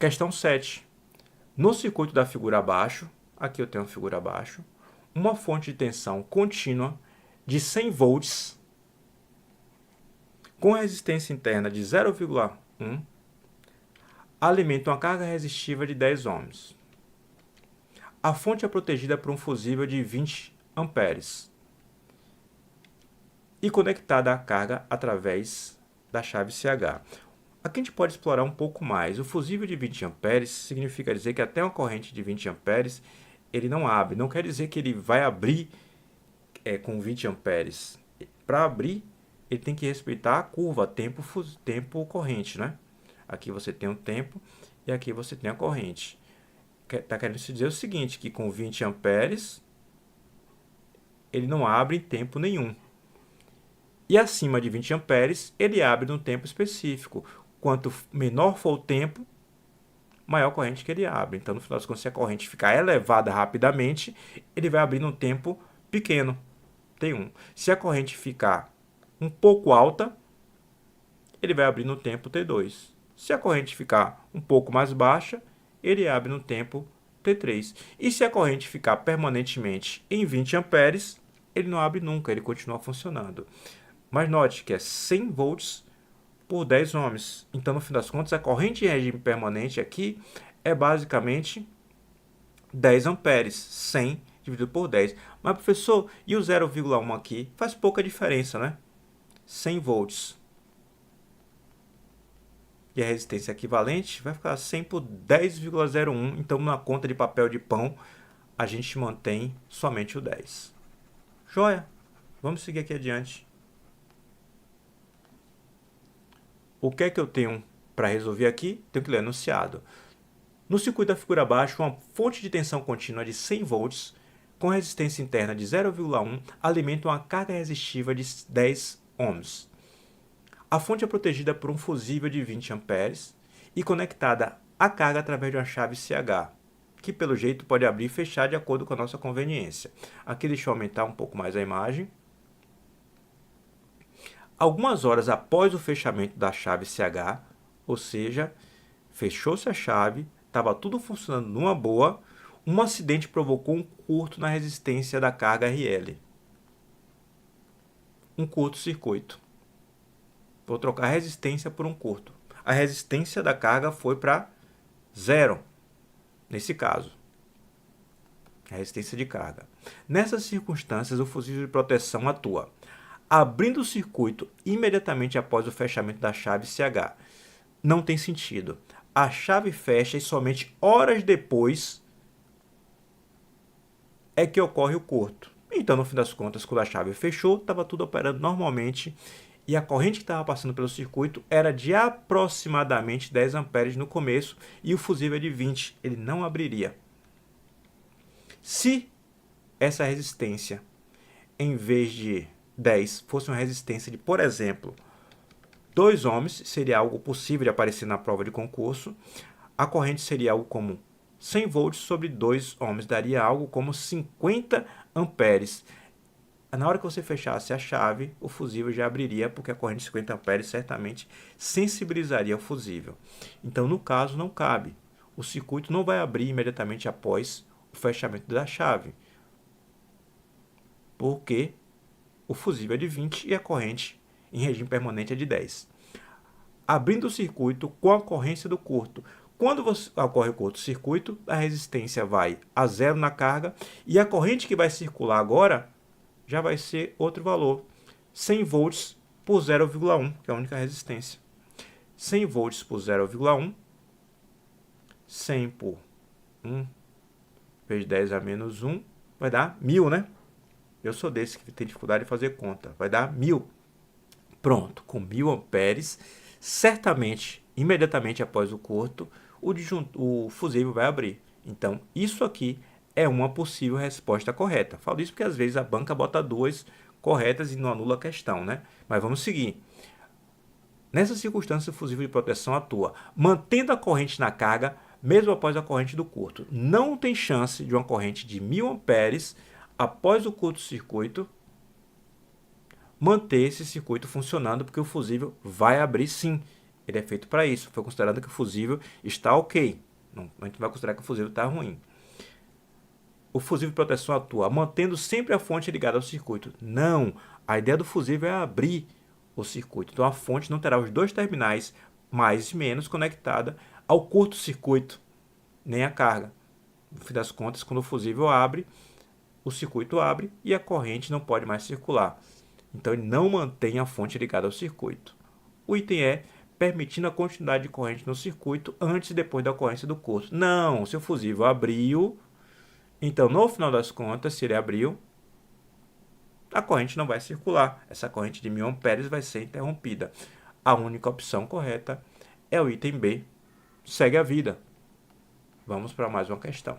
Questão 7. No circuito da figura abaixo, aqui eu tenho a figura abaixo, uma fonte de tensão contínua de 100 volts com resistência interna de 0,1 alimenta uma carga resistiva de 10 ohms. A fonte é protegida por um fusível de 20 amperes e conectada à carga através da chave CH. Aqui a gente pode explorar um pouco mais. O fusível de 20 amperes significa dizer que até uma corrente de 20 amperes ele não abre. Não quer dizer que ele vai abrir com 20 amperes. Para abrir, ele tem que respeitar a curva tempo corrente, né? Aqui você tem o tempo e aqui você tem a corrente. Está querendo se dizer o seguinte, que com 20 amperes ele não abre em tempo nenhum. E acima de 20 amperes ele abre num tempo específico. Quanto menor for o tempo, maior a corrente que ele abre. Então, no final das contas, se a corrente ficar elevada rapidamente, ele vai abrir num tempo pequeno, T1. Se a corrente ficar um pouco alta, ele vai abrir no tempo T2. Se a corrente ficar um pouco mais baixa, ele abre no tempo T3. E se a corrente ficar permanentemente em 20 amperes, ele não abre nunca, ele continua funcionando. Mas note que é 100 volts por 10 ohms. Então, no fim das contas, a corrente em regime permanente aqui é basicamente 10 amperes, 100 dividido por 10. Mas, professor, e o 0,1 aqui? Faz pouca diferença, né? 100 volts. E a resistência equivalente vai ficar 100 por 10,01. Então, na conta de papel de pão, a gente mantém somente o 10. Joia? Vamos seguir aqui adiante. O que é que eu tenho para resolver aqui? Tenho que ler enunciado. No circuito da figura abaixo, uma fonte de tensão contínua de 100 volts com resistência interna de 0,1 alimenta uma carga resistiva de 10 ohms. A fonte é protegida por um fusível de 20 amperes e conectada à carga através de uma chave CH, que pelo jeito pode abrir e fechar de acordo com a nossa conveniência. Aqui deixa eu aumentar um pouco mais a imagem. Algumas horas após o fechamento da chave CH, ou seja, fechou-se a chave, estava tudo funcionando numa boa, um acidente provocou um curto na resistência da carga RL. Um curto-circuito. Vou trocar a resistência por um curto. A resistência da carga foi para 0, nesse caso. A resistência de carga. Nessas circunstâncias, o fusível de proteção atua, abrindo o circuito imediatamente após o fechamento da chave CH. Não tem sentido. A chave fecha e somente horas depois é que ocorre o curto. Então, no fim das contas, quando a chave fechou, estava tudo operando normalmente e a corrente que estava passando pelo circuito era de aproximadamente 10 amperes no começo e o fusível é de 20, ele não abriria. Se essa resistência, em vez de 10, fosse uma resistência de, por exemplo, 2 ohms, seria algo possível de aparecer na prova de concurso, a corrente seria algo como 100 volts sobre 2 ohms, daria algo como 50 amperes. Na hora que você fechasse a chave, o fusível já abriria, porque a corrente de 50 amperes certamente sensibilizaria o fusível. Então, no caso, não cabe. O circuito não vai abrir imediatamente após o fechamento da chave, porque o fusível é de 20 e a corrente em regime permanente é de 10. Abrindo o circuito com a ocorrência do curto. Quando ocorre o curto-circuito, a resistência vai a 0 na carga e a corrente que vai circular agora já vai ser outro valor. 100 volts por 0,1, que é a única resistência. 100 volts por 0,1, 100 por 1, vezes 10 a menos 1, vai dar 1000, né? Eu sou desse que tem dificuldade de fazer conta. Vai dar 1000. Pronto, com 1000 amperes, certamente, imediatamente após o curto, o fusível vai abrir. Então, isso aqui é uma possível resposta correta. Falo isso porque às vezes a banca bota duas corretas e não anula a questão, né? Mas vamos seguir. Nessa circunstância, o fusível de proteção atua, mantendo a corrente na carga, mesmo após a corrente do curto. Não tem chance de uma corrente de 1000 amperes após o curto-circuito manter esse circuito funcionando, porque o fusível vai abrir sim. Ele é feito para isso. Foi considerado que o fusível está ok. Não, a gente não vai considerar que o fusível está ruim. O fusível de proteção atua mantendo sempre a fonte ligada ao circuito. Não! A ideia do fusível é abrir o circuito. Então a fonte não terá os dois terminais mais e menos conectada ao curto-circuito, nem a carga. No fim das contas, quando o fusível abre, o circuito abre e a corrente não pode mais circular. Então ele não mantém a fonte ligada ao circuito. O item é permitindo a continuidade de corrente no circuito antes e depois da ocorrência do curto. Não, se o fusível abriu, então no final das contas, se ele abriu, a corrente não vai circular. Essa corrente de 1000 amperes vai ser interrompida. A única opção correta é o item B. Segue a vida. Vamos para mais uma questão.